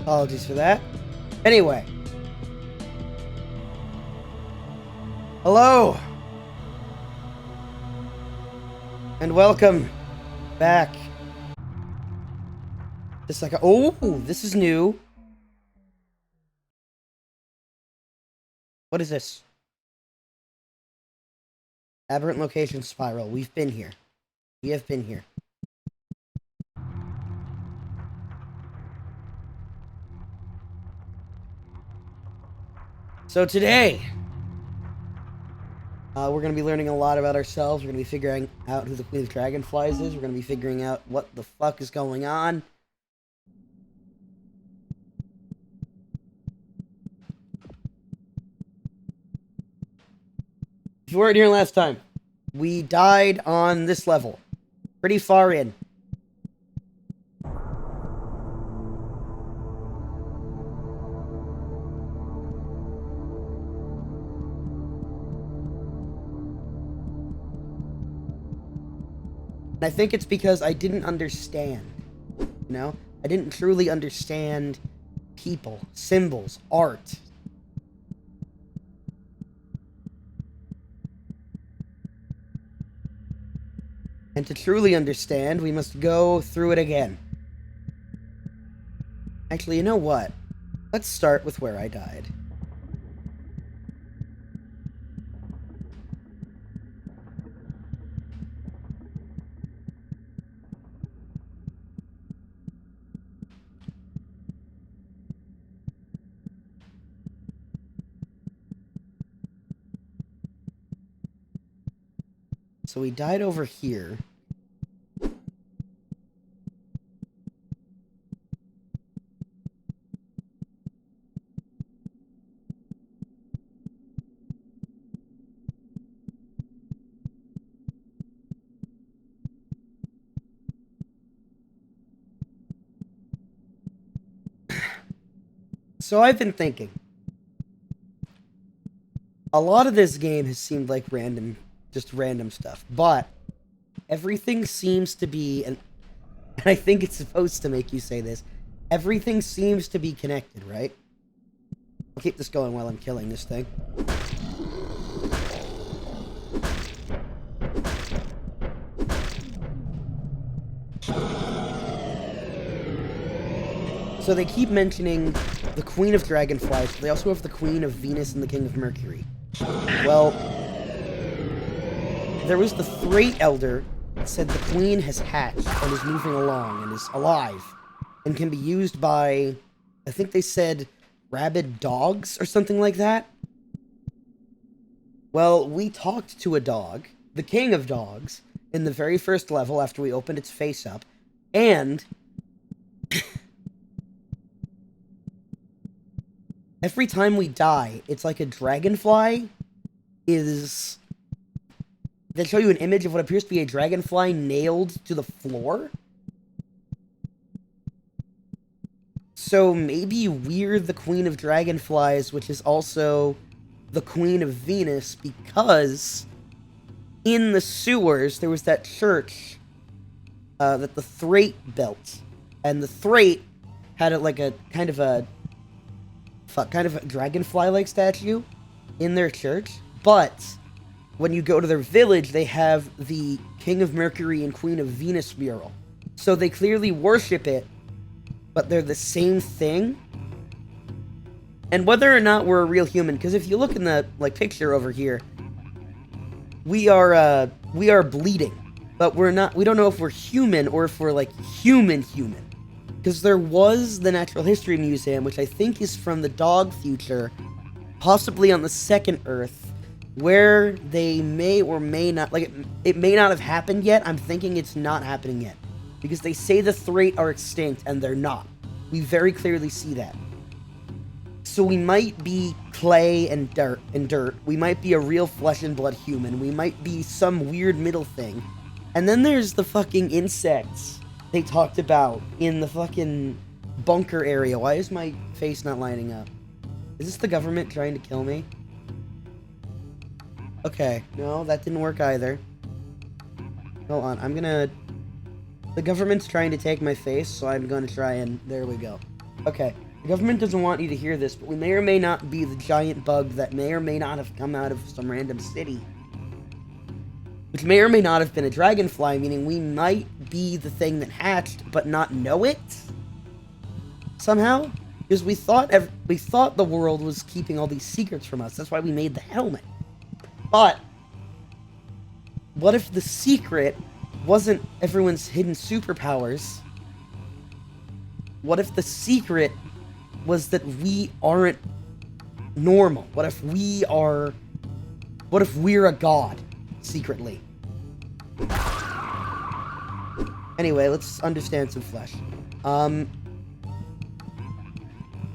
Apologies for that. Anyway. Hello. And welcome back. Just like oh, this is new. What is this? Aberrant location spiral. We've been here. We have been here. So today, we're going to be learning a lot about ourselves. We're going to be figuring out who the Queen of Dragonflies is. We're going to be figuring out what the fuck is going on. If you weren't here last time, we died on this level. Pretty far in. And I think it's because I didn't understand. You know? I didn't truly understand people, symbols, art. And to truly understand, we must go through it again. Actually, you know what? Let's start with where I died. So we died over here. So I've been thinking. A lot of this game has seemed like just random stuff, but everything seems to be, and I think it's supposed to make you say this, everything seems to be connected, right? I'll keep this going while I'm killing this thing. So they keep mentioning the Queen of Dragonflies, but they also have the Queen of Venus and the King of Mercury. Well, there was the Threat Elder that said the Queen has hatched and is moving along and is alive and can be used by, I think they said, rabid dogs or something like that. Well, we talked to a dog, the King of Dogs, in the very first level after we opened its face up, and every time we die, it's like a dragonfly is... They show you an image of what appears to be a dragonfly nailed to the floor. So maybe we're the Queen of Dragonflies, which is also the Queen of Venus, because in the sewers there was that church that the Threat built, and the Threat had like a kind of a dragonfly-like statue in their church, but when you go to their village, they have the King of Mercury and Queen of Venus mural. So they clearly worship it, but they're the same thing. And whether or not we're a real human, because if you look in the picture over here, we are bleeding, but we don't know if we're human or if we're human. Because there was the Natural History Museum, which I think is from the dog future, possibly on the second Earth, where they may or may not, it may not have happened yet. I'm thinking it's not happening yet. Because they say the Threat are extinct, and they're not. We very clearly see that. So we might be clay and dirt. We might be a real flesh and blood human. We might be some weird middle thing. And then there's the fucking insects they talked about in the fucking bunker area. Why is my face not lining up? Is this the government trying to kill me? Okay, no, that didn't work either. Hold on, I'm gonna... The government's trying to take my face, so I'm gonna try and... There we go. Okay, the government doesn't want you to hear this, but we may or may not be the giant bug that may or may not have come out of some random city. Which may or may not have been a dragonfly, meaning we might be the thing that hatched, but not know it? Somehow? Because we thought the world was keeping all these secrets from us. That's why we made the helmet. But what if the secret wasn't everyone's hidden superpowers? What if the secret was that we aren't normal? What if we're a god secretly? Anyway, let's understand some flesh.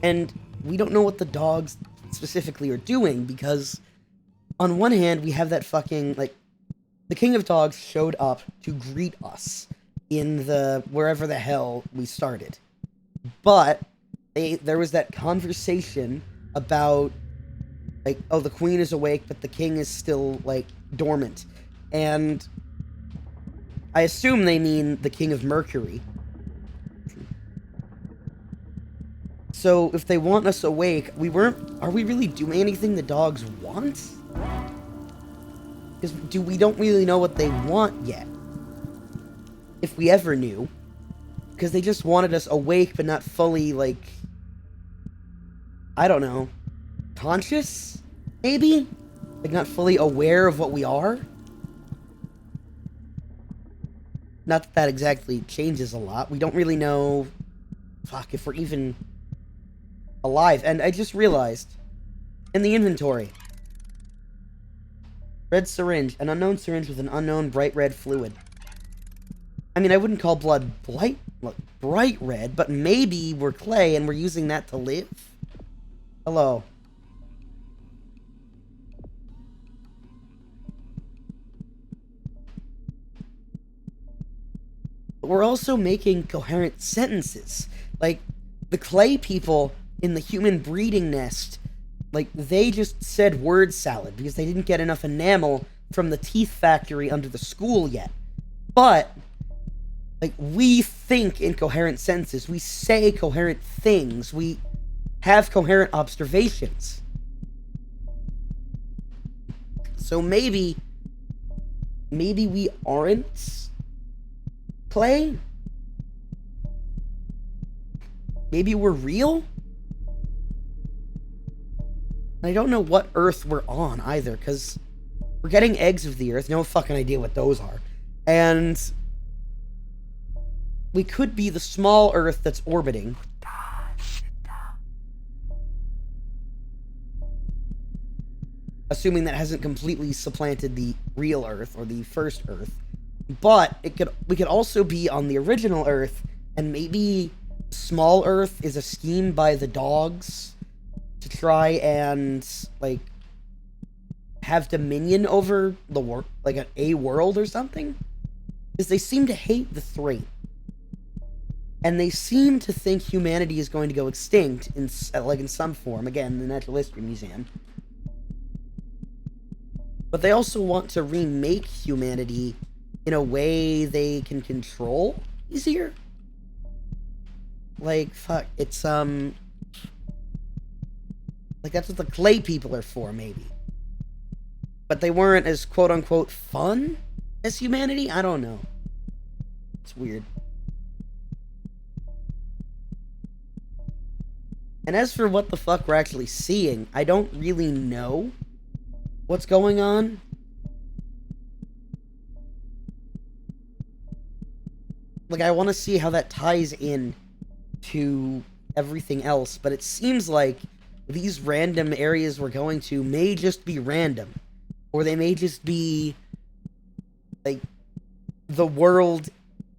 And we don't know what the dogs specifically are doing, because on one hand, we have that fucking, like, the King of Dogs showed up to greet us in wherever the hell we started. But there was that conversation about, like, oh, the queen is awake, but the king is still, like, dormant. And I assume they mean the King of Mercury. So if they want us awake, are we really doing anything the dogs want? Because we don't really know what they want yet. If we ever knew. Because they just wanted us awake, but not fully, like, I don't know, conscious? Maybe? Like, not fully aware of what we are? Not that that exactly changes a lot. We don't really know, if we're even alive. And I just realized, in the inventory, red syringe, an unknown syringe with an unknown bright red fluid. I mean, I wouldn't call blood bright red, but maybe we're clay and we're using that to live? Hello. But we're also making coherent sentences. Like, the clay people in the human breeding nest, like, they just said word salad because they didn't get enough enamel from the teeth factory under the school yet. But, like, we think in coherent sentences. We say coherent things. We have coherent observations. So maybe we aren't clay? Maybe we're real? I don't know what Earth we're on either, because we're getting eggs of the Earth. No fucking idea what those are. And we could be the small Earth that's orbiting. Assuming that hasn't completely supplanted the real Earth, or the first Earth. But we could also be on the original Earth, and maybe small Earth is a scheme by the dogs to try and, like, have dominion over the world, like a world or something? Because they seem to hate the three. And they seem to think humanity is going to go extinct in some form. Again, the Natural History Museum. But they also want to remake humanity in a way they can control easier. Like, fuck, it's, like, that's what the clay people are for, maybe. But they weren't as quote-unquote fun as humanity? I don't know. It's weird. And as for what the fuck we're actually seeing, I don't really know what's going on. Like, I want to see how that ties in to everything else, but it seems like these random areas we're going to may just be random. Or they may just be, like, the world,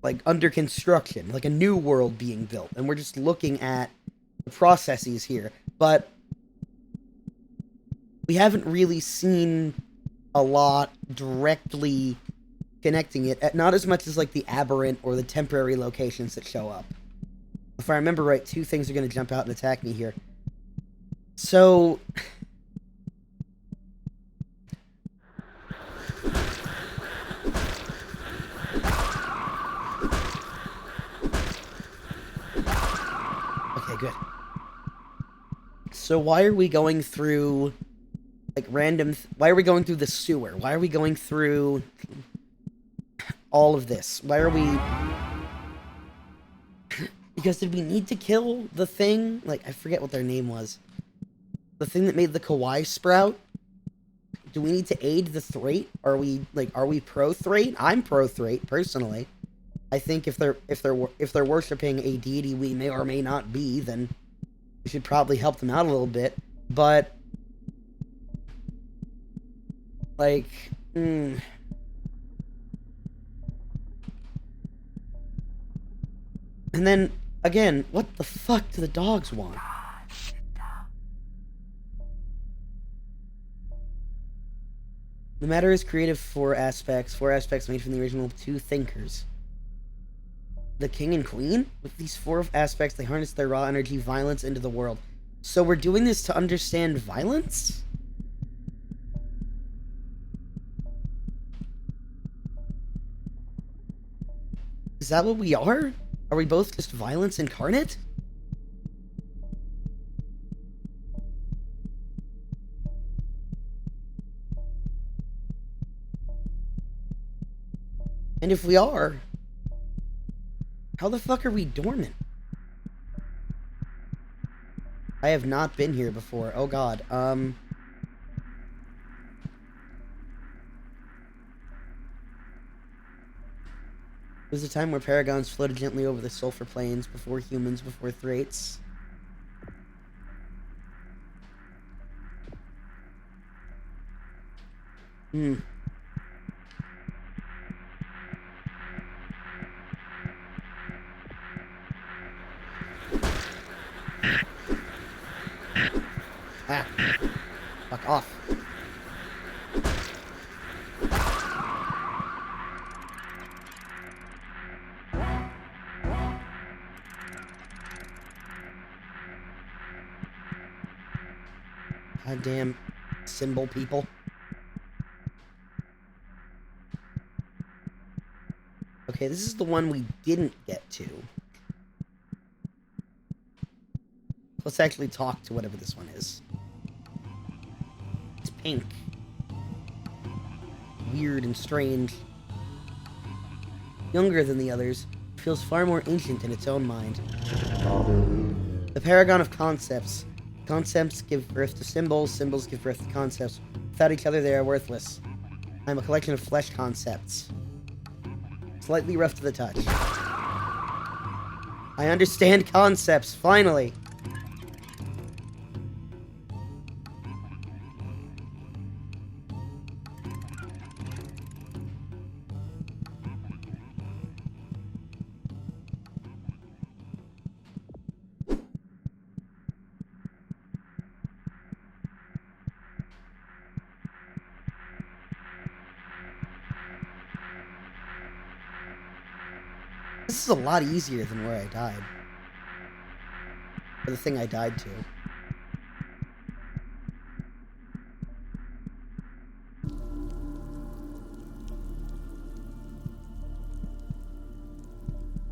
like, under construction. Like, a new world being built. And we're just looking at the processes here. But we haven't really seen a lot directly connecting it. Not as much as, like, the aberrant or the temporary locations that show up. If I remember right, two things are going to jump out and attack me here. So Okay, good. So why are we going through, like, why are we going through the sewer? Why are we going through all of this? Why are we... Because did we need to kill the thing? Like, I forget what their name was. The thing that made the kawaii sprout? Do we need to aid the Thrate? Are we pro Thrate? I'm pro Thrate, personally. I think if they're worshiping a deity we may or may not be, then we should probably help them out a little bit. But, like, And then, again, what the fuck do the dogs want? The matter is created four aspects made from the original two thinkers. The king and queen? With these four aspects, they harness their raw energy, violence, into the world. So we're doing this to understand violence? Is that what we are? Are we both just violence incarnate? And if we are, how the fuck are we dormant? I have not been here before. Oh god. It was a time where paragons floated gently over the sulfur plains, before humans, before Thrates. Ah. Fuck off. Goddamn symbol people. Okay, this is the one we didn't get to. Let's actually talk to whatever this one is. It's pink. Weird and strange. Younger than the others, it feels far more ancient in its own mind. The paragon of concepts. Concepts give birth to symbols, symbols give birth to concepts. Without each other, they are worthless. I'm a collection of flesh concepts. Slightly rough to the touch. I understand concepts, finally! This is a lot easier than where I died. Or the thing I died to.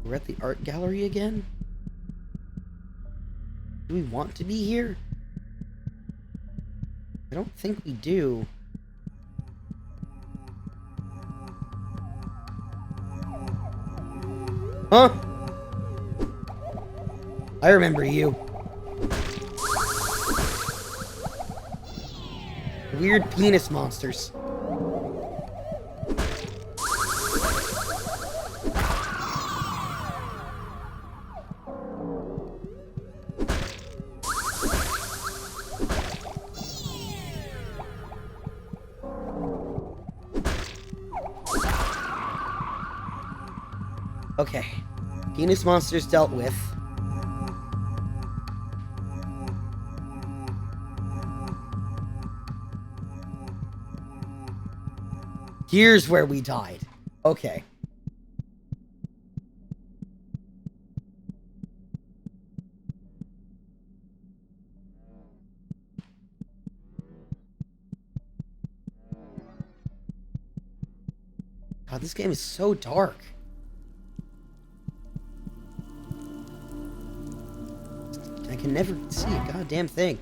We're at the art gallery again? Do we want to be here? I don't think we do. Huh? I remember you. Weird penis monsters. Okay. Penis monsters dealt with. Here's where we died. Okay. God, this game is so dark. I can never see a goddamn thing.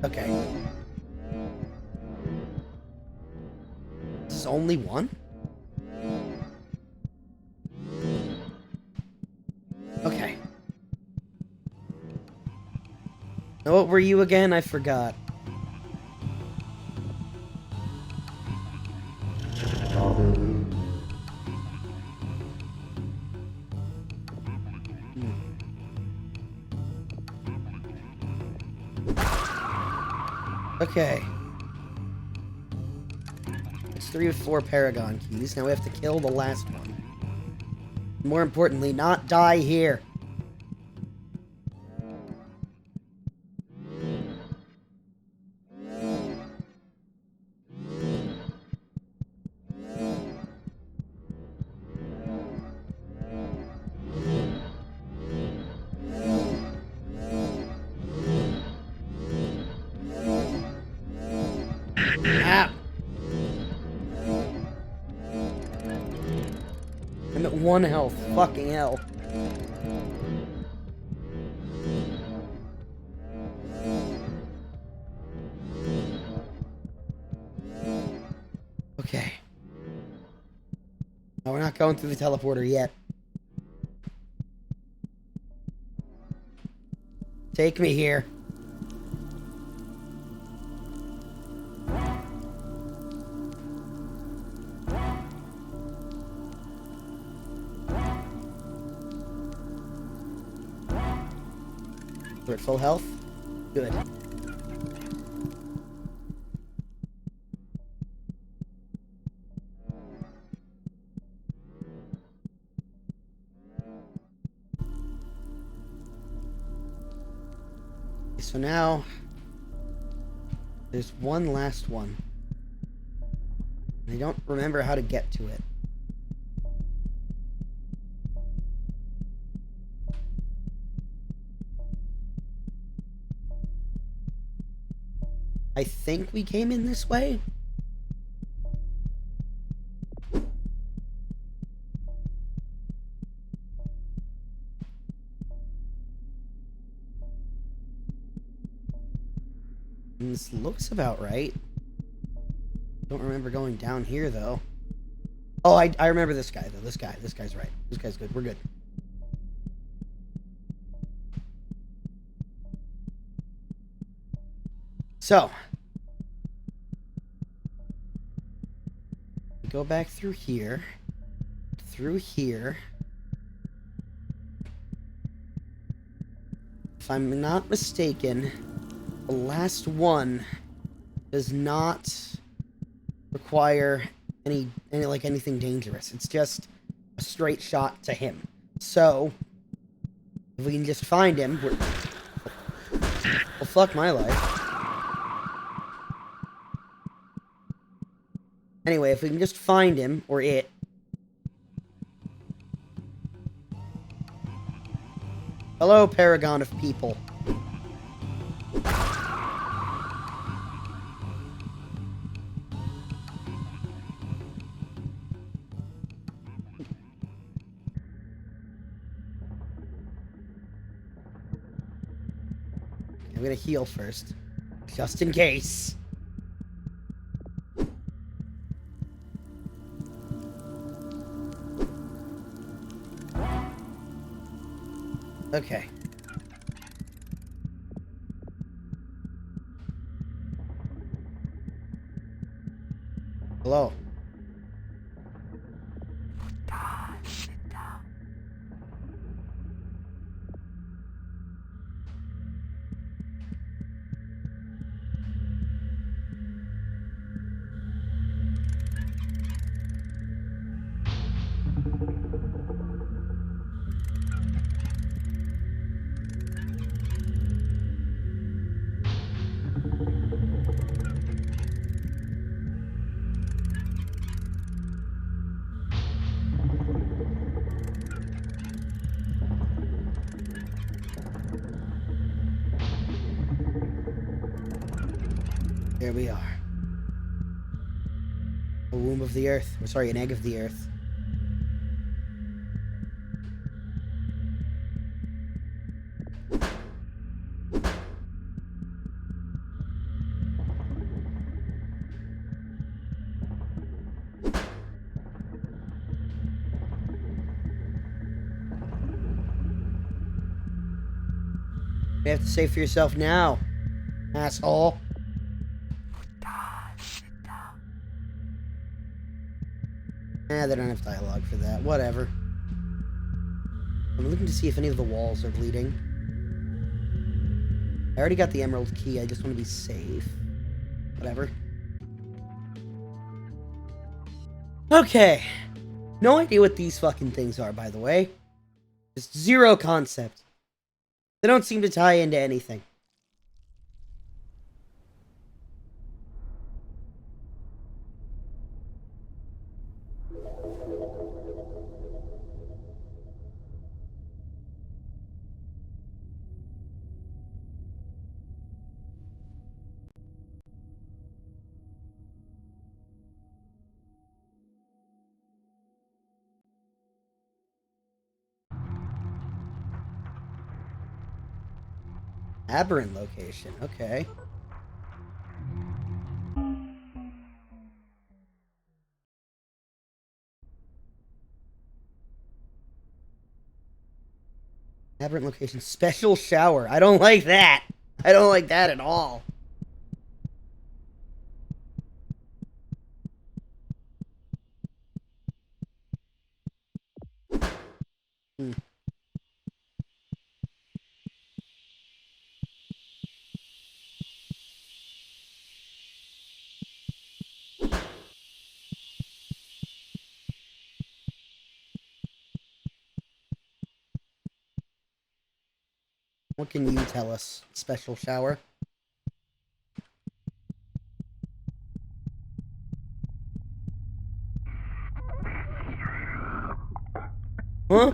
Okay. This is only one? Okay. Now what were you again? I forgot. Okay. It's 3 of 4 Paragon keys. Now we have to kill the last one. More importantly, not die here. Ah! I'm at 1 health. Fucking hell. Okay. No, we're not going through the teleporter yet. Take me here. We're at full health? Good. So now, there's one last one. I don't remember how to get to it. I think we came in this way. This looks about right. Don't remember going down here, though. Oh, I remember this guy, though. This guy's right. This guy's good. We're good. So. We go back through here. Through here. If I'm not mistaken, the last one does not require anything dangerous. It's just a straight shot to him. So, if we can just find him, well, fuck my life. Anyway, if we can just find him, or it. Hello, Paragon of people. I'm gonna heal first, just in case. Okay. Hello. There we are. A womb of the earth. Or sorry, an egg of the earth. You have to say for yourself now, asshole. They don't have dialogue for that. Whatever. I'm looking to see if any of the walls are bleeding. I already got the emerald key. I just want to be safe. Whatever. Okay. No idea what these fucking things are, by the way. Just zero concept. They don't seem to tie into anything. Aberrant location. Okay. Aberrant location. Special shower. I don't like that. I don't like that at all. Hmm. What can you tell us? Special shower? Huh?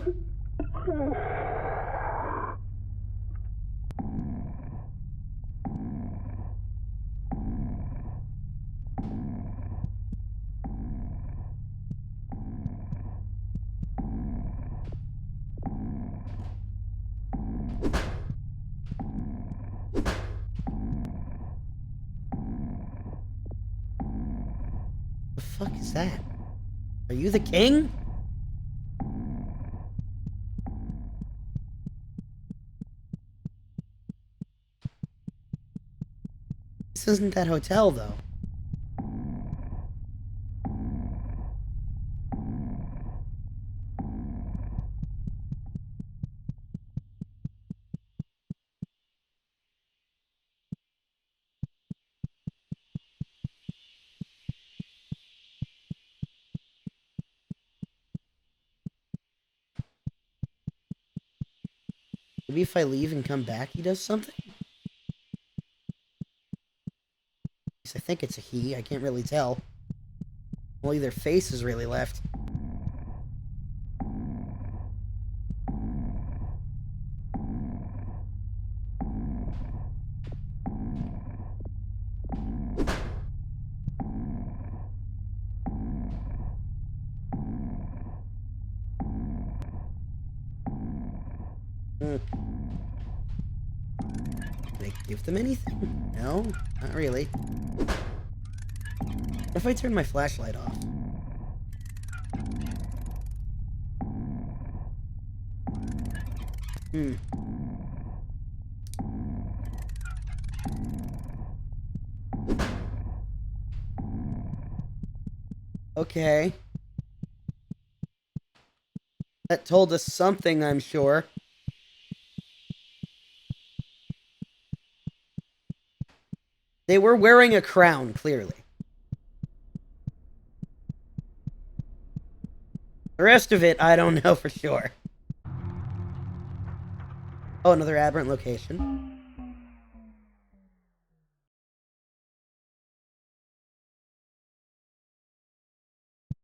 The fuck is that? Are you the king? This isn't that hotel, though. Maybe if I leave and come back, he does something? I think it's a he. I can't really tell. Only their face is really left. Hmm. Can I give them anything? No, not really. What if I turn my flashlight off? Hmm. Okay. That told us something, I'm sure. They were wearing a crown, clearly. The rest of it, I don't know for sure. Oh, another aberrant location.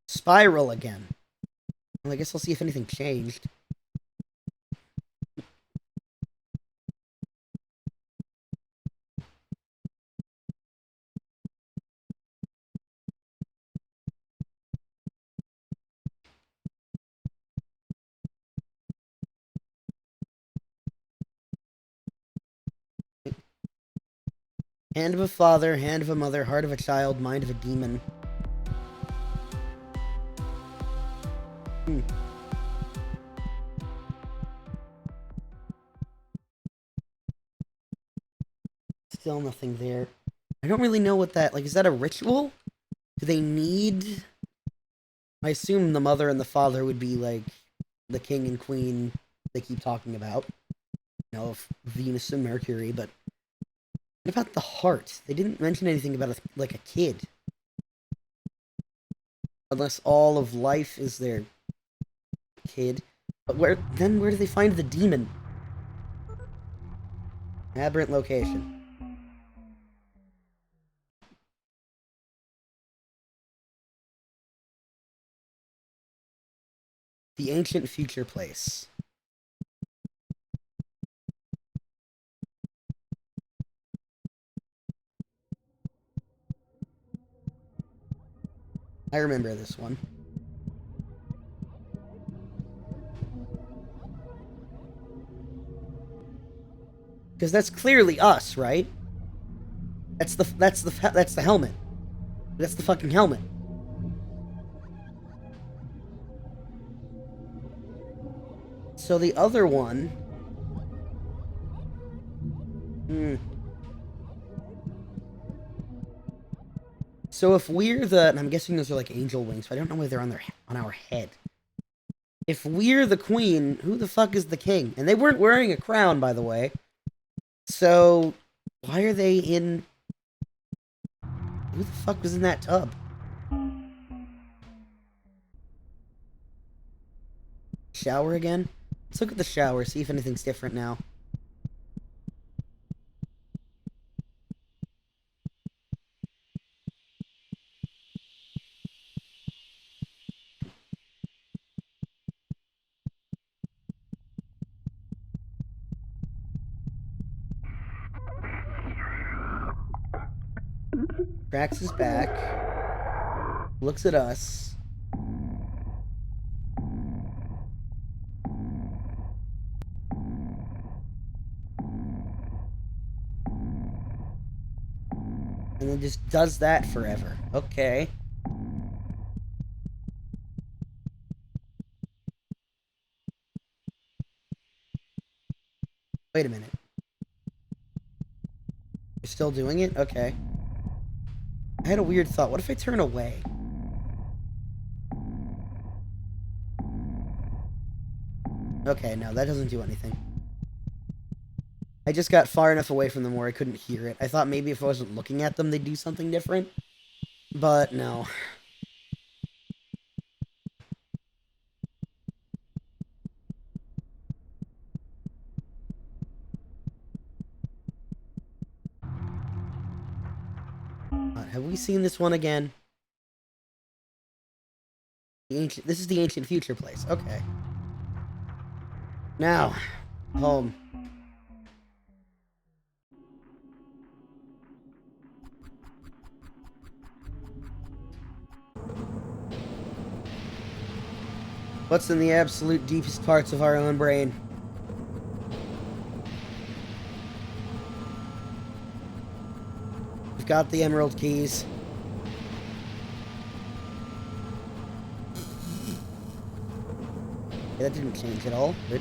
Spiral again. Well, I guess I'll see if anything changed. Hand of a father, hand of a mother, heart of a child, mind of a demon. Still nothing there. I don't really know what that, like, is that a ritual? Do they need... I assume the mother and the father would be, like, the king and queen they keep talking about. You know, of Venus and Mercury, but... What about the heart? They didn't mention anything about, a kid. Unless all of life is their kid. But where do they find the demon? Aberrant location. The ancient future place. I remember this one. Because that's clearly us, right? That's the helmet. That's the fucking helmet. So the other one... So if we're the... And I'm guessing those are like angel wings, but I don't know whether they're on our head. If we're the queen, who the fuck is the king? And they weren't wearing a crown, by the way. So, why are they in... Who the fuck was in that tub? Shower again? Let's look at the shower, see if anything's different now. Drax is back. Looks at us. And then just does that forever. Okay. Wait a minute. You're still doing it? Okay. I had a weird thought. What if I turn away? Okay, no, that doesn't do anything. I just got far enough away from them where I couldn't hear it. I thought maybe if I wasn't looking at them, they'd do something different. But no. Have we seen this one again? This is the ancient future place. Okay. Now, home. What's in the absolute deepest parts of our own brain? We've got the emerald keys. Okay, that didn't change at all. Good.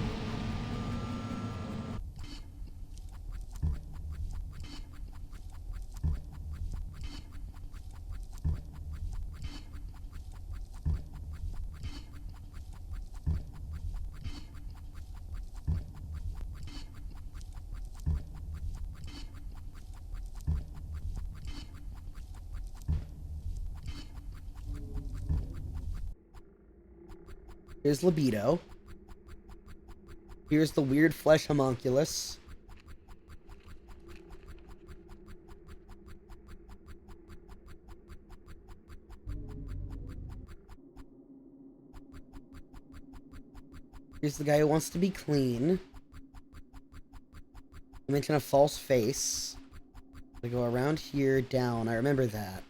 Here's libido. Here's the weird flesh homunculus. Here's the guy who wants to be clean. I mentioned a false face. I go around here, down. I remember that.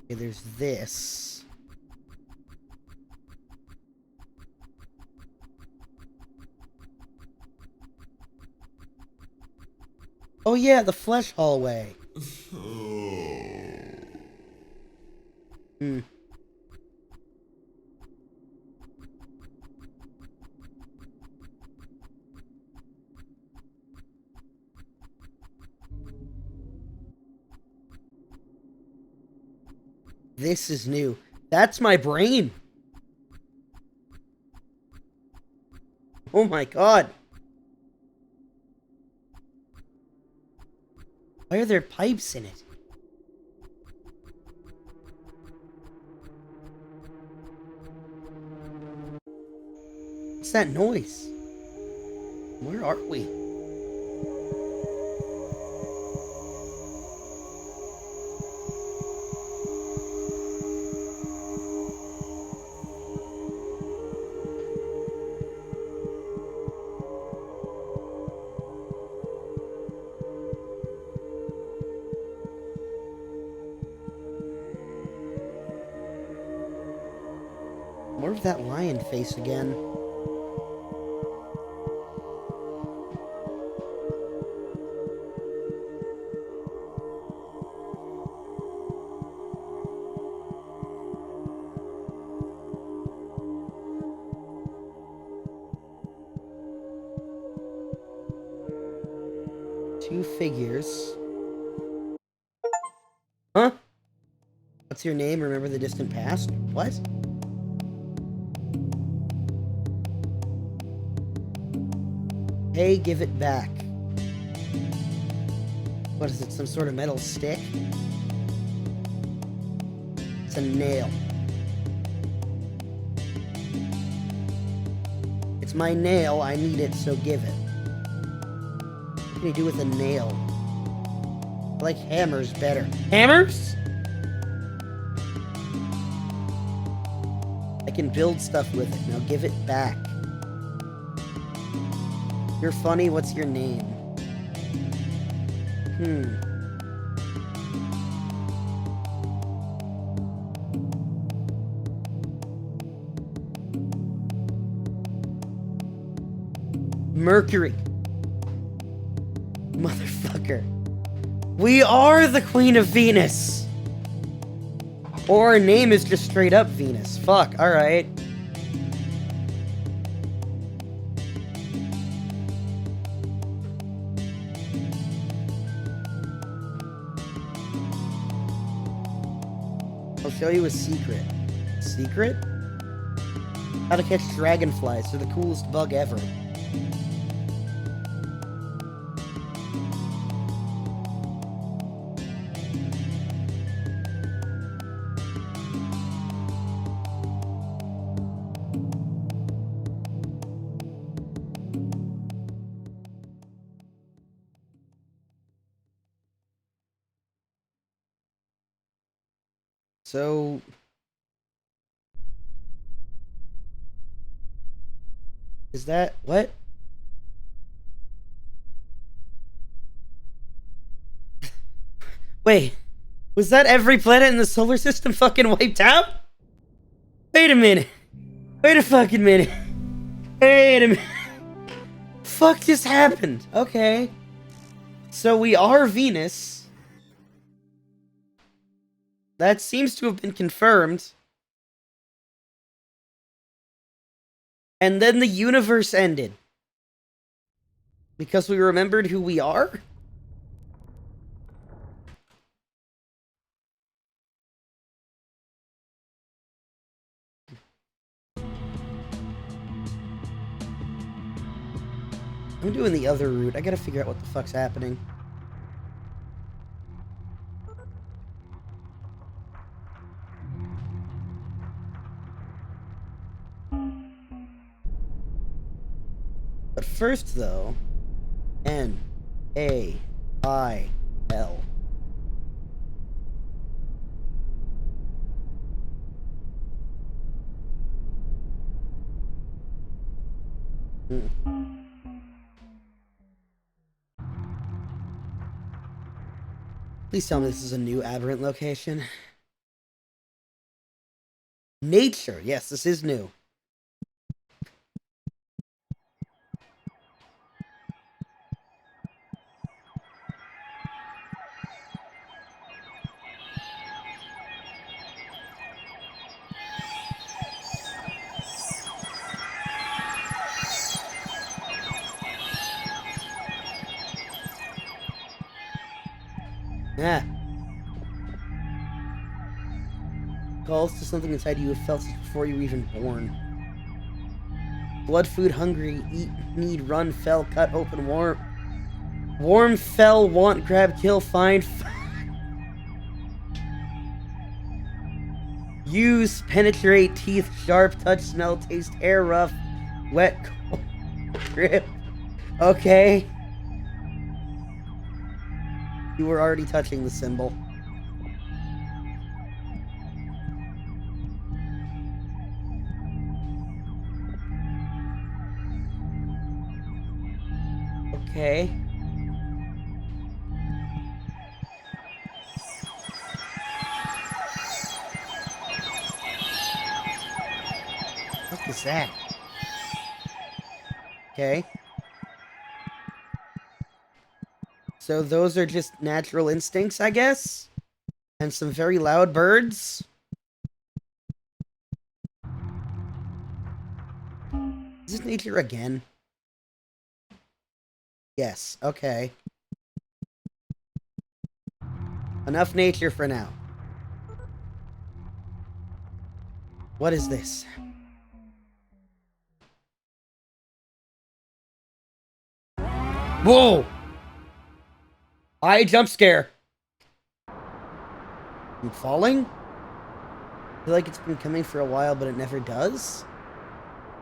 Okay, there's this. Oh yeah, the flesh hallway. Hmm. This is new. That's my brain. Oh my god. Why are there pipes in it? What's that noise? Where are we? More of that lion face again. Two figures. Huh? What's your name? Remember the distant past? What? Hey, give it back. What is it, some sort of metal stick? It's a nail. It's my nail, I need it, so give it. What can you do with a nail? I like hammers better. Hammers? I can build stuff with it, now give it back. You're funny, what's your name? Mercury. Motherfucker. We are the Queen of Venus! Or our name is just straight up Venus. Fuck, alright. I'll show you a secret. Secret? How to catch dragonflies. They're the coolest bug ever. So... is that... what? Wait. Was that every planet in the solar system fucking wiped out? Wait a minute. Wait a fucking minute. Wait a minute. Fuck just happened? Okay. So we are Venus. That seems to have been confirmed. And then the universe ended. Because we remembered who we are? I'm doing the other route. I gotta figure out what the fuck's happening. But first, though, N-A-I-L. Please tell me this is a new aberrant location. Nature. Yes, this is new. Yeah. Calls to something inside you have felt since before you were even born. Blood, food, hungry, eat, need, run, fell, cut, open, warm. Warm, fell, want, grab, kill, find. Use, penetrate, teeth, sharp, touch, smell, taste, air, rough, wet, cold, grip. Okay. You were already touching the symbol. Okay. What is that? Okay. So those are just natural instincts, I guess? And some very loud birds? Is this nature again? Yes, okay. Enough nature for now. What is this? Whoa! Jump scare. I'm falling? I feel like it's been coming for a while, but it never does.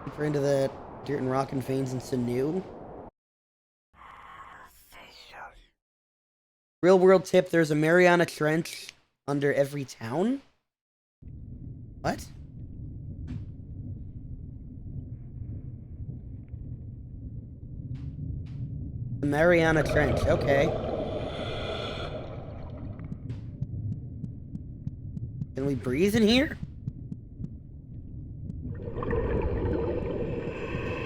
Deeper into the dirt and rock and veins and sinew. Real world tip, there's a Mariana Trench under every town? What? The Mariana Trench, okay. Can we breathe in here?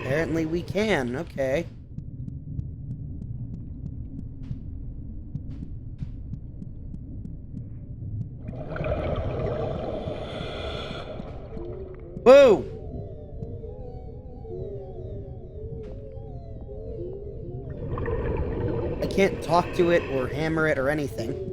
Apparently we can, okay. Whoa! I can't talk to it or hammer it or anything.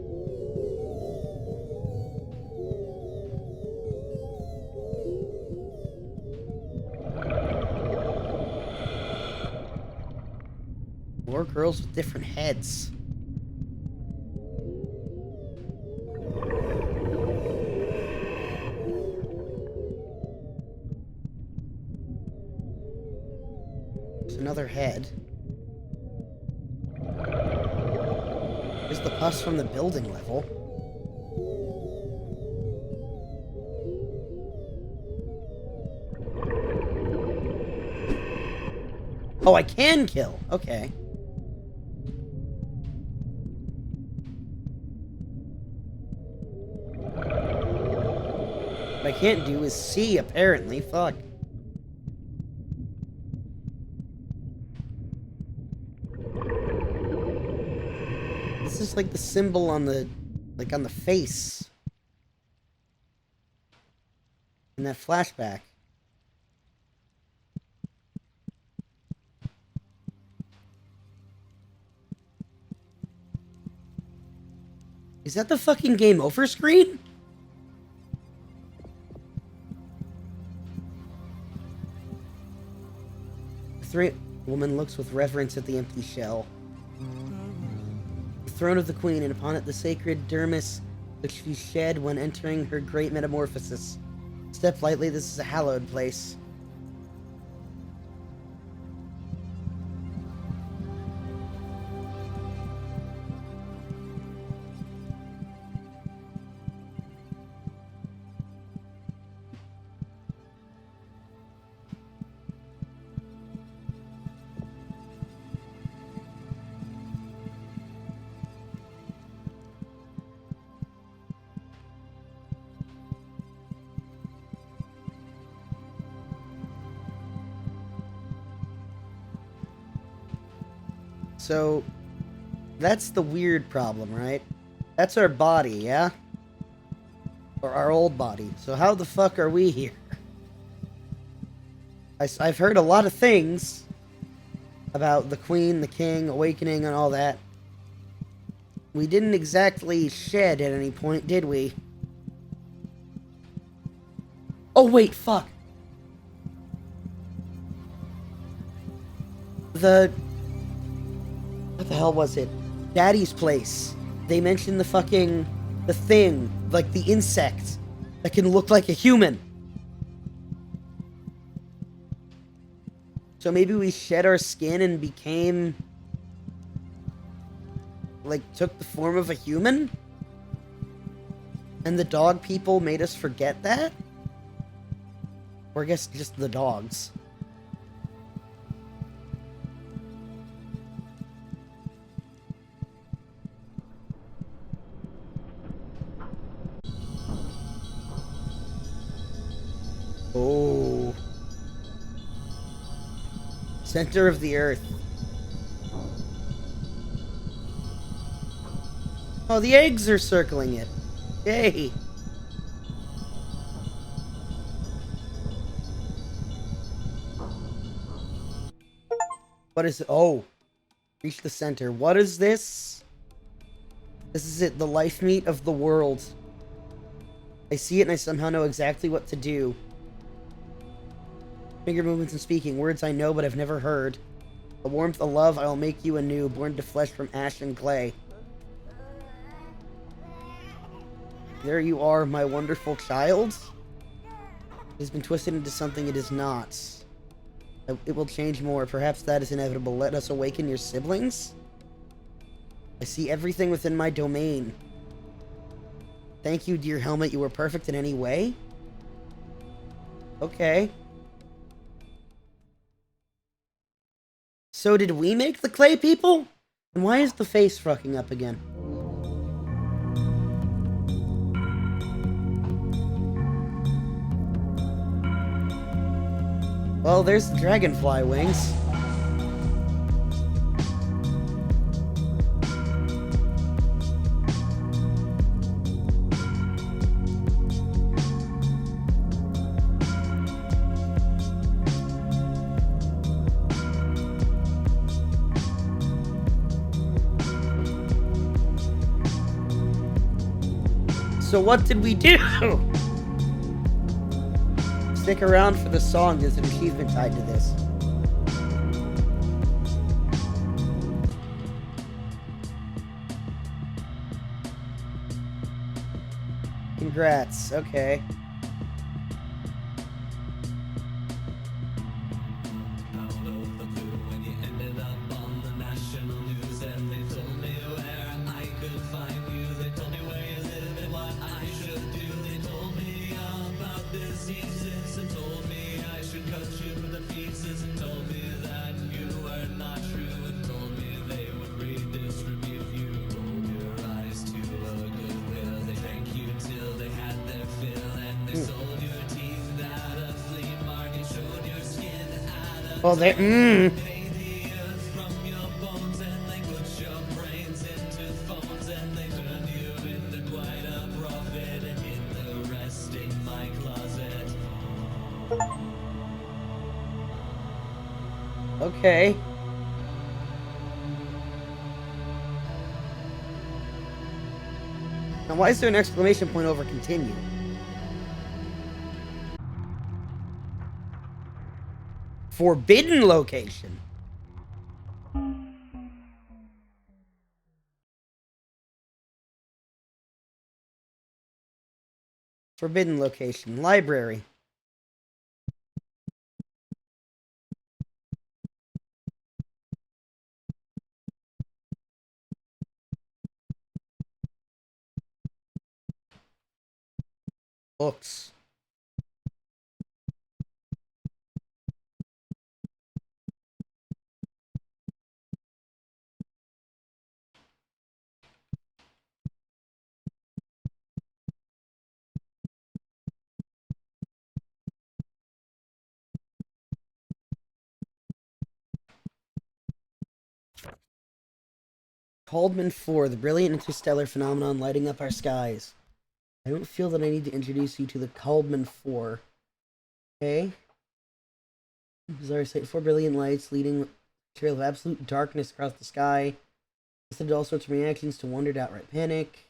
More girls with different heads. There's another head. There's the pus from the building level. Oh, I can kill. Okay. What I can't do is see, apparently. Fuck. This is like the symbol on the... like on the face. In that flashback. Is that the fucking game over screen? The woman looks with reverence at the empty shell. The throne of the queen, and upon it the sacred dermis which she shed when entering her great metamorphosis. Step lightly, this is a hallowed place. So, that's the weird problem, right? That's our body, yeah? Or our old body. So how the fuck are we here? I've heard a lot of things about the queen, the king, awakening, and all that. We didn't exactly shed at any point, did we? Oh, wait, fuck. What the hell was it? Daddy's place. They mentioned the thing, like the insect that can look like a human. So maybe we shed our skin and became, like, took the form of a human? And the dog people made us forget that? Or I guess just the dogs. Oh. Center of the earth. Oh, the eggs are circling it. Yay. What is it? Oh. Reach the center. What is this? This is it. The life meat of the world. I see it and I somehow know exactly what to do. Finger movements and speaking. Words I know but I've never heard. A warmth, a love, I will make you anew. Born to flesh from ash and clay. There you are, my wonderful child. It has been twisted into something it is not. It will change more. Perhaps that is inevitable. Let us awaken your siblings? I see everything within my domain. Thank you, dear helmet. You were perfect in any way? Okay. So did we make the clay people? And why is the face fucking up again? Well, there's the dragonfly wings. So what did we do? Stick around for the song. There's an achievement tied to this. Congrats. Okay. Oh, they. Okay. Now, why is there an exclamation point over continue? Forbidden location. Forbidden location. Library. Books. Caldman 4, the brilliant interstellar phenomenon lighting up our skies. I don't feel that I need to introduce you to the Caldman 4. Okay. Bizarre sight, 4 brilliant lights leading a trail of absolute darkness across the sky. Listed all sorts of reactions to wonder, outright panic.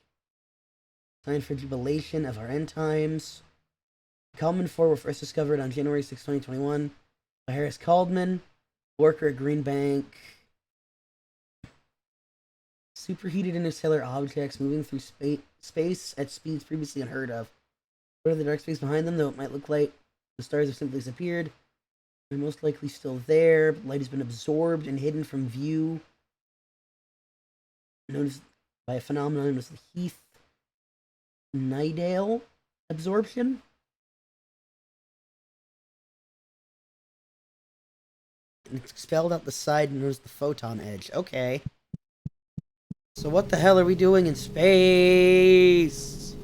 Sign for jubilation of our end times. Caldman 4 were first discovered on January 6, 2021 by Harris Caldman, worker at Green Bank. Superheated interstellar objects moving through space at speeds previously unheard of. What are the dark space behind them, though it might look like the stars have simply disappeared? They're most likely still there, but light has been absorbed and hidden from view. Noticed by a phenomenon known as the Heath-Nidale absorption. And it's expelled out the side and knows the photon edge. Okay. So what the hell are we doing in space?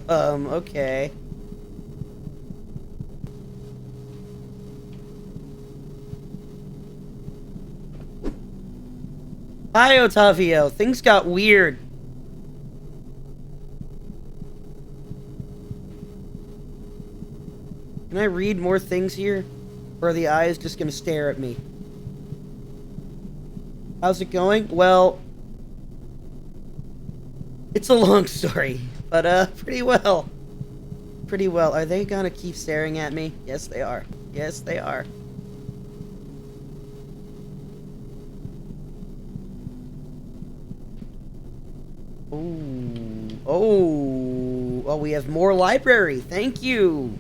Okay. Hi, Otavio. Things got weird. Can I read more things here? Or are the eyes just gonna stare at me? How's it going? Well, it's a long story, but pretty well. Pretty well. Are they gonna keep staring at me? Yes, they are. Yes, they are. Oh, we have more library. Thank you.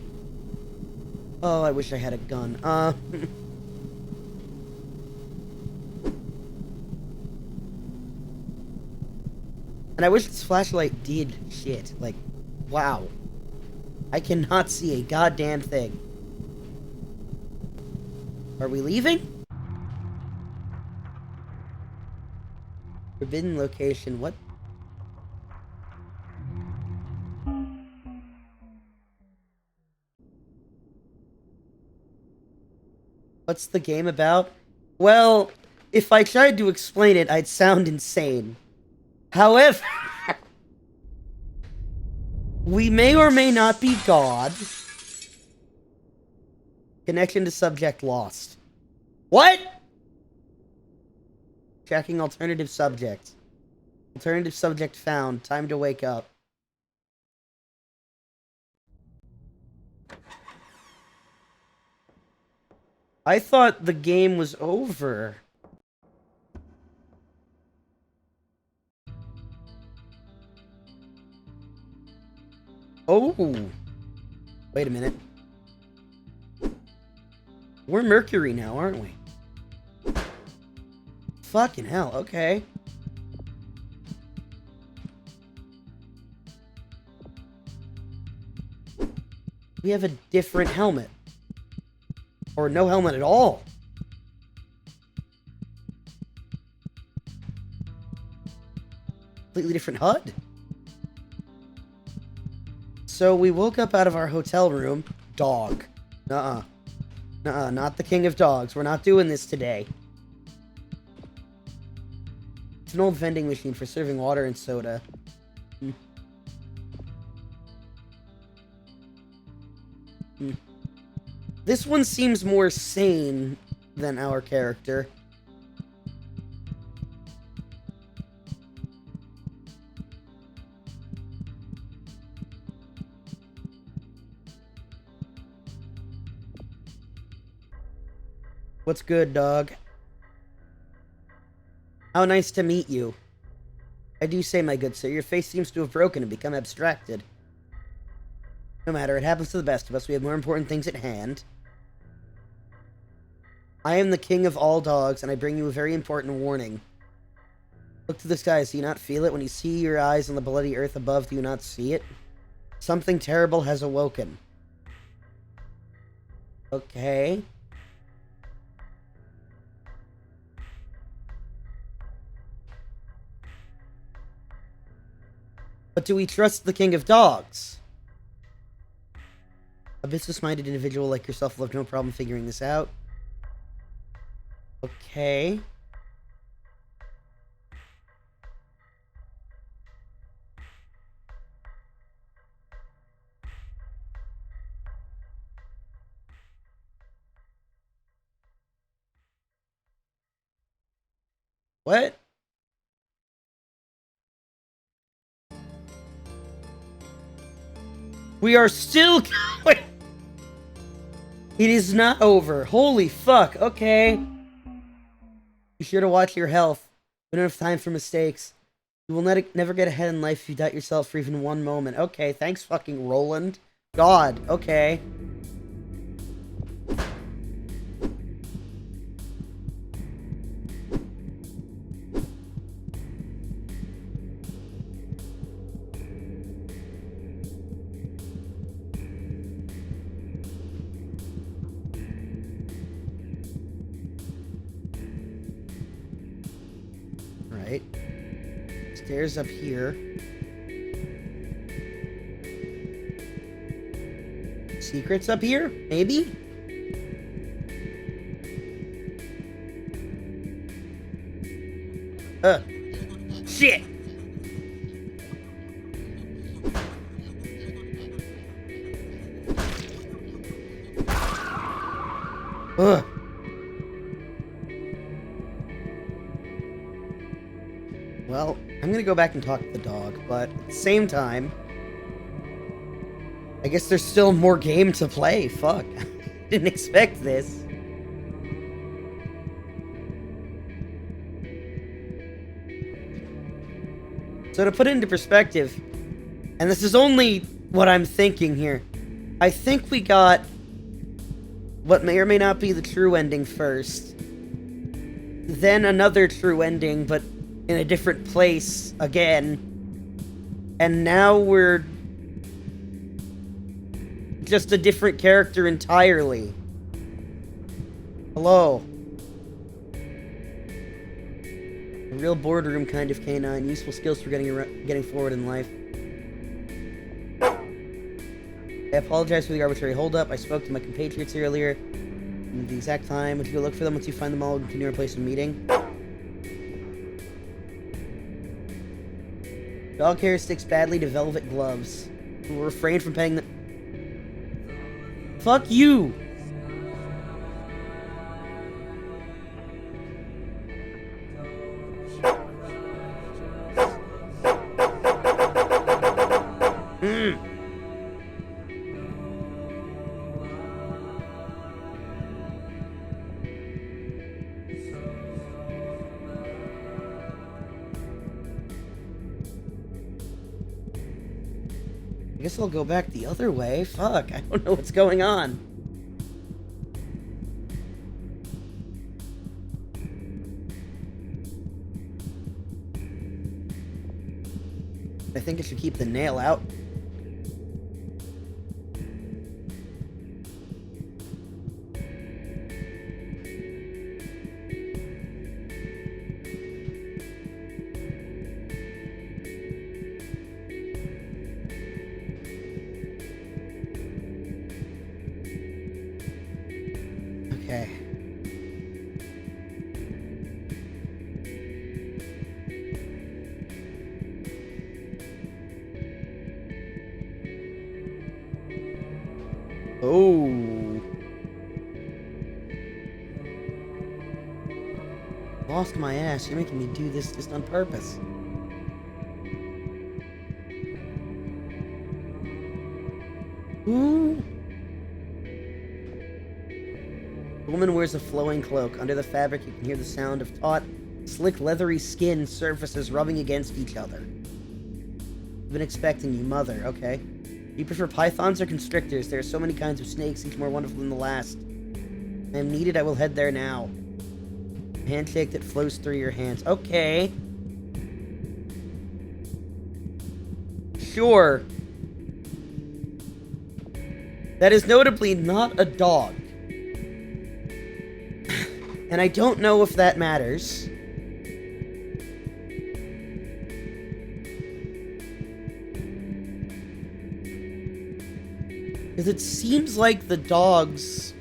Oh, I wish I had a gun. And I wish this flashlight did shit. Like, wow. I cannot see a goddamn thing. Are we leaving? Forbidden location. What? What's the game about? Well, if I tried to explain it, I'd sound insane. However, we may or may not be God. Connection to subject lost. What? Tracking alternative subject. Alternative subject found. Time to wake up. I thought the game was over. Oh. Wait a minute. We're Mercury now, aren't we? Fucking hell, okay. We have a different helmet. Or no helmet at all. Completely different HUD. So we woke up out of our hotel room. Dog. Nuh-uh. Nuh-uh, not the king of dogs. We're not doing this today. It's an old vending machine for serving water and soda. This one seems more sane than our character. What's good, dog? How nice to meet you. I do say, my good sir, your face seems to have broken and become abstracted. No matter, it happens to the best of us. We have more important things at hand. I am the king of all dogs, and I bring you a very important warning. Look to the skies. Do you not feel it? When you see your eyes on the bloody earth above, do you not see it? Something terrible has awoken. Okay. But do we trust the king of dogs? A business-minded individual like yourself will have no problem figuring this out. Okay. What? We are still going. It is not over. Holy fuck. Okay. Be sure to watch your health. We don't have time for mistakes. You will never get ahead in life if you doubt yourself for even one moment. Okay, thanks fucking Roland. God, okay. Right. Stairs up here. Secrets up here? Maybe? Shit! Ugh. Well, I'm gonna go back and talk to the dog, but at the same time, I guess there's still more game to play. Fuck. Didn't expect this. So to put it into perspective, and this is only what I'm thinking here, I think we got what may or may not be the true ending first, then another true ending, but in a different place again, and now we're just a different character entirely. Hello. A real boardroom kind of canine. Useful skills for getting forward in life. I apologize for the arbitrary holdup. I spoke to my compatriots earlier. At the exact time. Would you go look for them once you find them all and continue our place of meeting? Dog hair sticks badly to velvet gloves. We will refrain from petting them. Fuck you! I guess I'll go back the other way. Fuck, I don't know what's going on. I think I should keep the nail out. Okay. Oh. Lost my ass. You're making me do this just on purpose. Ooh. The woman wears a flowing cloak. Under the fabric, you can hear the sound of taut, slick, leathery skin surfaces rubbing against each other. I've been expecting you, mother. Okay. Do you prefer pythons or constrictors? There are so many kinds of snakes, each more wonderful than the last. I am needed. I will head there now. A handshake that flows through your hands. Okay. Sure. That is notably not a dog. And I don't know if that matters. Because it seems like the dogs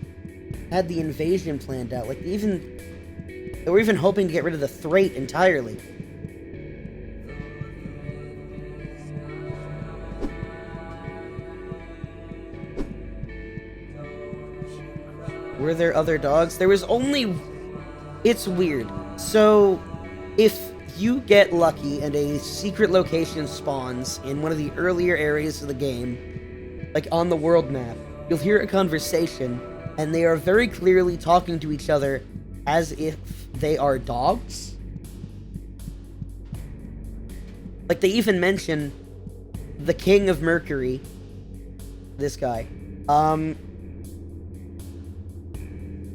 had the invasion planned out. Like, they were even hoping to get rid of the Threat entirely. Were there other dogs? There was only... It's weird. So, if you get lucky and a secret location spawns in one of the earlier areas of the game, like on the world map, you'll hear a conversation, and they are very clearly talking to each other as if they are dogs. Like, they even mention the King of Mercury, this guy.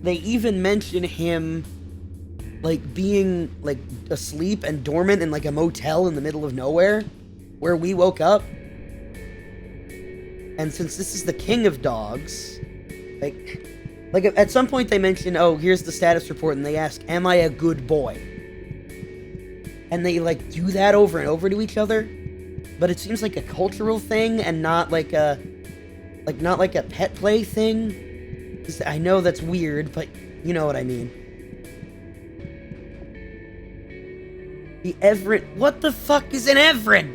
They even mention him, like, being, like, asleep and dormant in, like, a motel in the middle of nowhere, where we woke up. And since this is the king of dogs, like at some point they mention, oh, here's the status report, and they ask, am I a good boy? And they, like, do that over and over to each other, but it seems like a cultural thing, and not like a pet play thing. I know that's weird, but you know what I mean. The Everett... What the fuck is an Everett?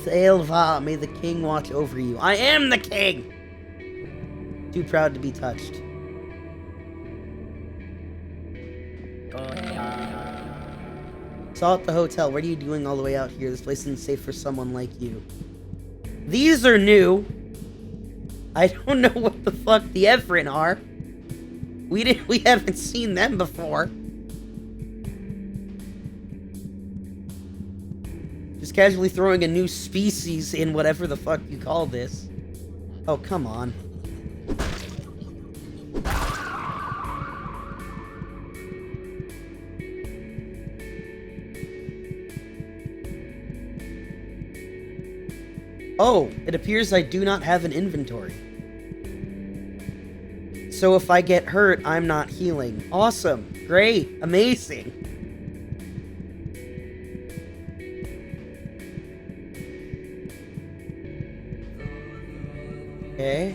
Thelva, may the king watch over you. I am the king! Too proud to be touched. Saw at the hotel. What are you doing all the way out here? This place isn't safe for someone like you. These are new. I don't know what the fuck the Everett are. We haven't seen them before. Just casually throwing a new species in whatever the fuck you call this. Oh, come on. Oh, it appears I do not have an inventory. So if I get hurt, I'm not healing. Awesome. Great. Amazing. Okay.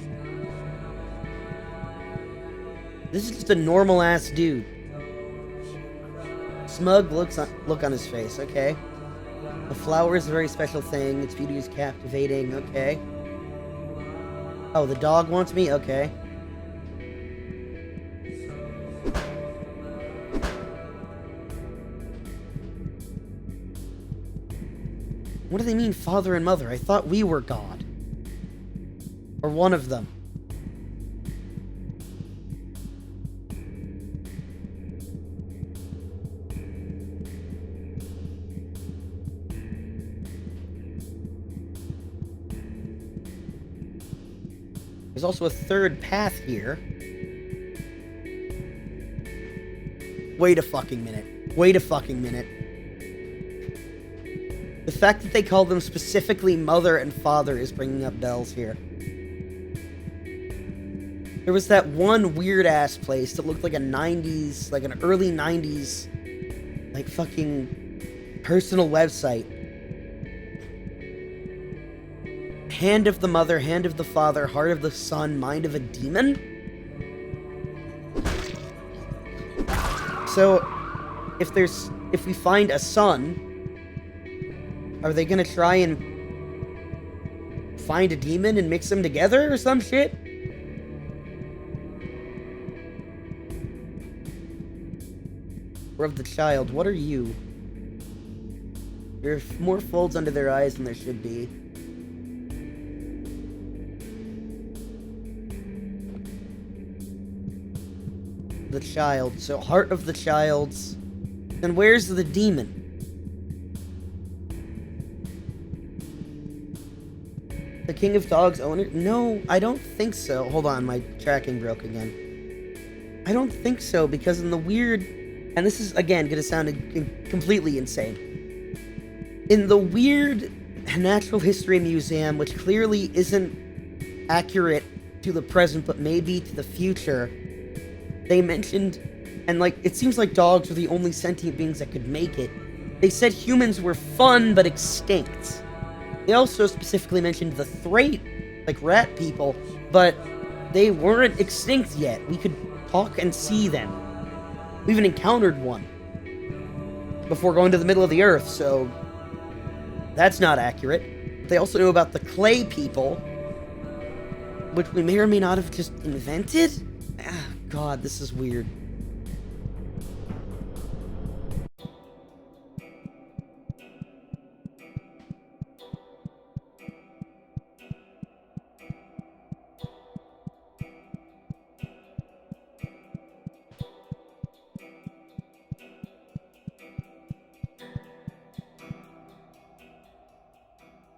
This is just a normal-ass dude. Smug look on his face. Okay. The flower is a very special thing. Its beauty is captivating. Okay. Oh, the dog wants me? Okay. What do they mean, father and mother? I thought we were God. Or one of them. There's also a third path here. Wait a fucking minute. Wait a fucking minute. The fact that they call them specifically mother and father is bringing up bells here. There was that one weird-ass place that looked like a 90s, like an early 90s, like, fucking personal website. Hand of the mother, hand of the father, heart of the son, mind of a demon? So, if we find a son, are they gonna try and find a demon and mix them together or some shit? Or of the child, what are you? There are more folds under their eyes than there should be. The child. So, heart of the child's. Then where's the demon? The King of Dogs owner? No, I don't think so. Hold on, my tracking broke again. I don't think so, because in the weird... And this is, again, going to sound completely insane. In the weird Natural History Museum, which clearly isn't accurate to the present, but maybe to the future, they mentioned... And, like, it seems like dogs are the only sentient beings that could make it. They said humans were fun but extinct. They also specifically mentioned the Thrait, like rat people, but they weren't extinct yet. We could talk and see them. We even encountered one before going to the middle of the earth, so that's not accurate. They also knew about the clay people, which we may or may not have just invented? Ah, God, this is weird.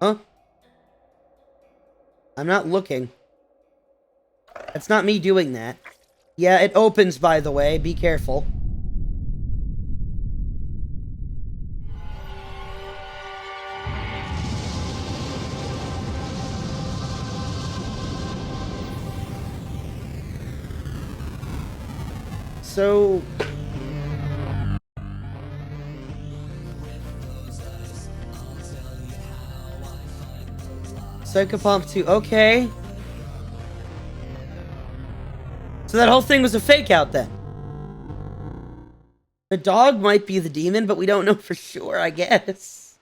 Huh? I'm not looking. That's not me doing that. Yeah, it opens, by the way. Be careful. So... Psychopomp 2. Okay. So that whole thing was a fake out then. The dog might be the demon, but we don't know for sure, I guess.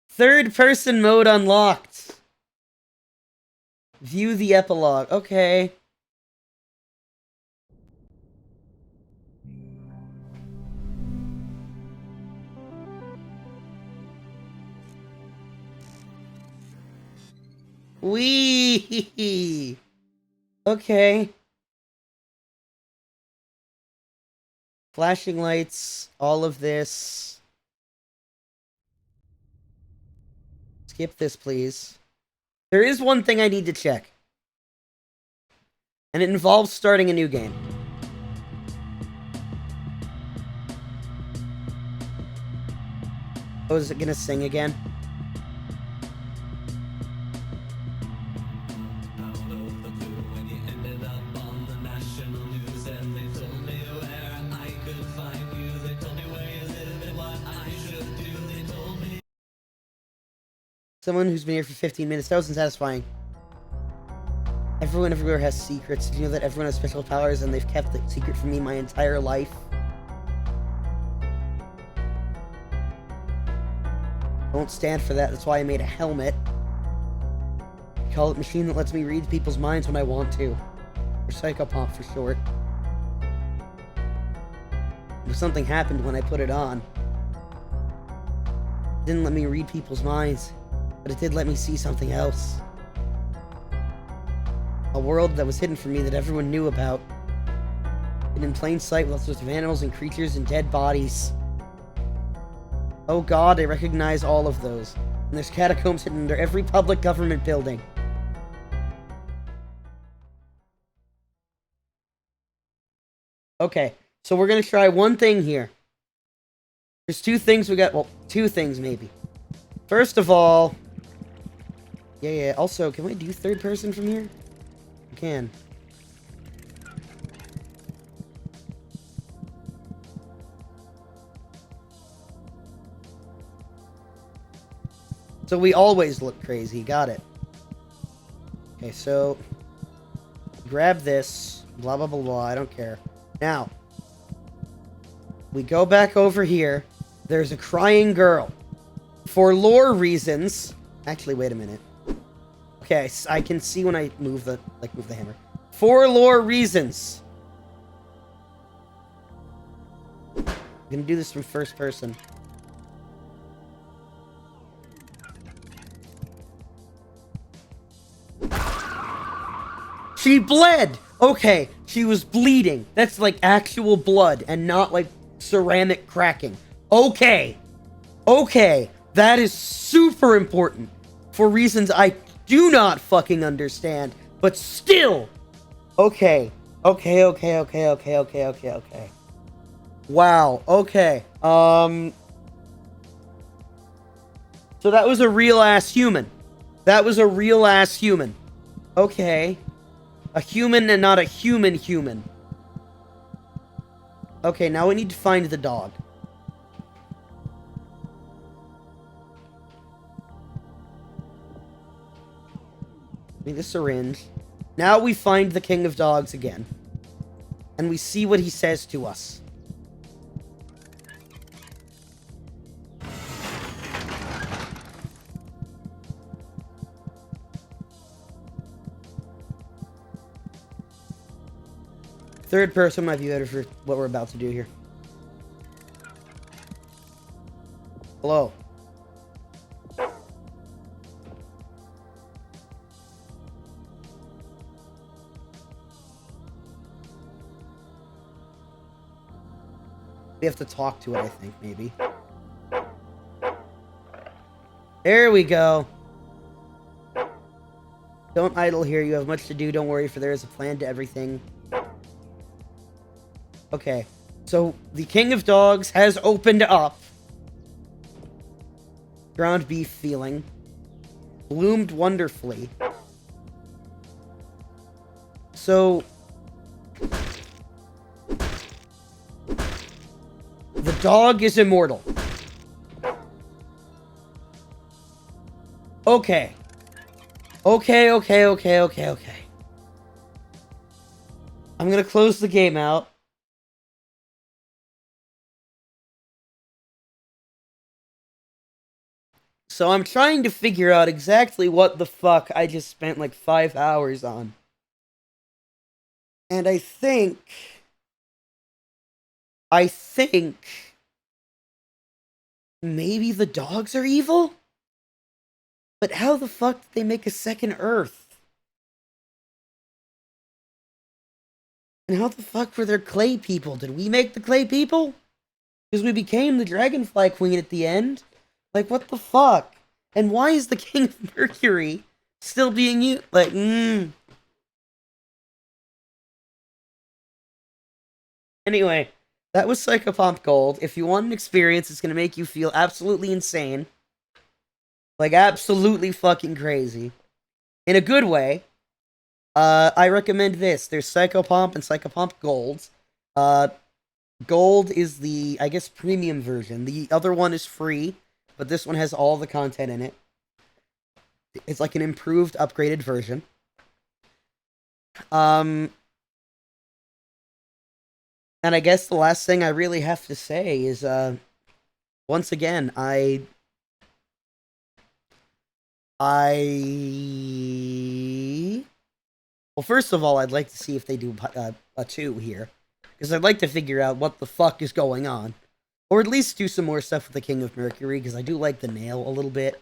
Third person mode unlocked. View the epilogue. Okay. Wee. Okay. Flashing lights, all of this. Skip this, please. There is one thing I need to check. And it involves starting a new game. Oh, is it gonna sing again? Someone who's been here for 15 minutes. That wasn't satisfying. Everyone everywhere has secrets. Did you know that everyone has special powers and they've kept the secret from me my entire life? I won't stand for that. That's why I made a helmet. I call it machine that lets me read people's minds when I want to. Or Psychopomp for short. But something happened when I put it on. It didn't let me read people's minds. But it did let me see something else. A world that was hidden from me that everyone knew about. And in plain sight with all sorts of animals and creatures and dead bodies. Oh God, I recognize all of those. And there's catacombs hidden under every public government building. Okay, so we're gonna try one thing here. There's two things we got, well, two things maybe. First of all... Yeah, also, can we do third person from here? We can. So we always look crazy, got it. Okay, so... Grab this, blah blah blah blah, I don't care. Now, we go back over here, there's a crying girl. For lore reasons... Actually, wait a minute. Okay, I can see when I move the hammer. For lore reasons. I'm gonna do this from first person. She bled! Okay, she was bleeding. That's like actual blood and not like ceramic cracking. Okay. Okay. That is super important. For reasons I do not fucking understand. But still. Okay. Okay. Wow. Okay. So that was a real ass human. That was a real ass human. Okay. A human and not a human. Okay, now we need to find the dog. Give me the syringe. Now we find the King of Dogs again. And we see what he says to us. Third person might be better for what we're about to do here. Hello. We have to talk to it, I think, maybe. There we go. Don't idle here. You have much to do. Don't worry, for there is a plan to everything. Okay. So, the King of Dogs has opened up. Ground beef feeling. Bloomed wonderfully. So... the dog is immortal. Okay. Okay. I'm gonna close the game out. So I'm trying to figure out exactly what the fuck I just spent like 5 hours on. And I think maybe the dogs are evil? But how the fuck did they make a second Earth? And how the fuck were there clay people? Did we make the clay people? Because we became the Dragonfly Queen at the end? Like, what the fuck? And why is the King of Mercury still being used? Like, Anyway, that was Psychopomp Gold. If you want an experience, it's gonna make you feel absolutely insane. Like, absolutely fucking crazy. In a good way. I recommend this. There's Psychopomp and Psychopomp Gold. Gold is the, I guess, premium version. The other one is free, but this one has all the content in it. It's like an improved, upgraded version. And I guess the last thing I really have to say is, once again, well, first of all, I'd like to see if they do a 2 here. Because I'd like to figure out what the fuck is going on. Or at least do some more stuff with the King of Mercury, because I do like the nail a little bit.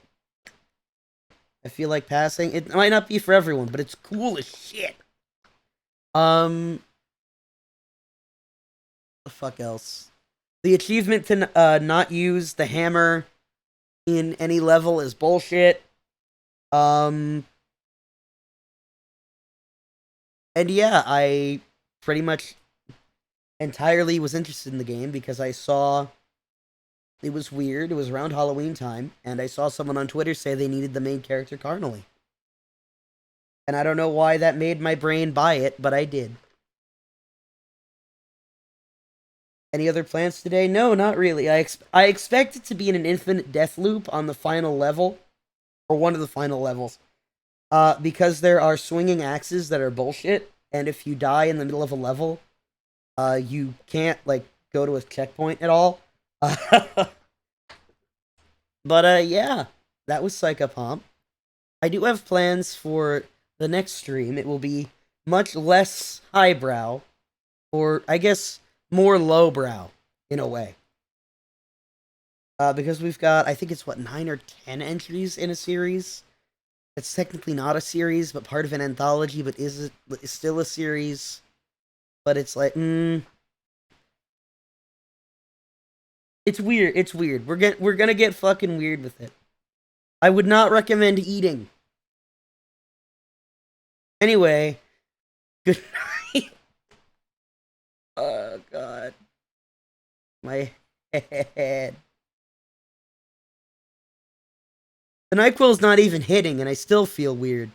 I feel like passing. It might not be for everyone, but it's cool as shit. The fuck else? The achievement to not use the hammer in any level is bullshit. And yeah, I pretty much entirely was interested in the game because I saw it was weird. It was around Halloween time, and I saw someone on Twitter say they needed the main character carnally. And I don't know why that made my brain buy it, but I did. Any other plans today? No, not really. I expect it to be in an infinite death loop on the final level, or one of the final levels. Because there are swinging axes that are bullshit, and if you die in the middle of a level, you can't, like, go to a checkpoint at all. But, yeah, that was Psychopomp. I do have plans for the next stream. It will be much less highbrow, or, I guess, more lowbrow, in a way. Because we've got, I think it's, 9 or 10 entries in a series? It's technically not a series, but part of an anthology, but is still a series. But it's like, It's weird, it's weird. We're gonna get fucking weird with it. I would not recommend eating. Anyway, good night. Oh, God. My head. The NyQuil's not even hitting, and I still feel weird.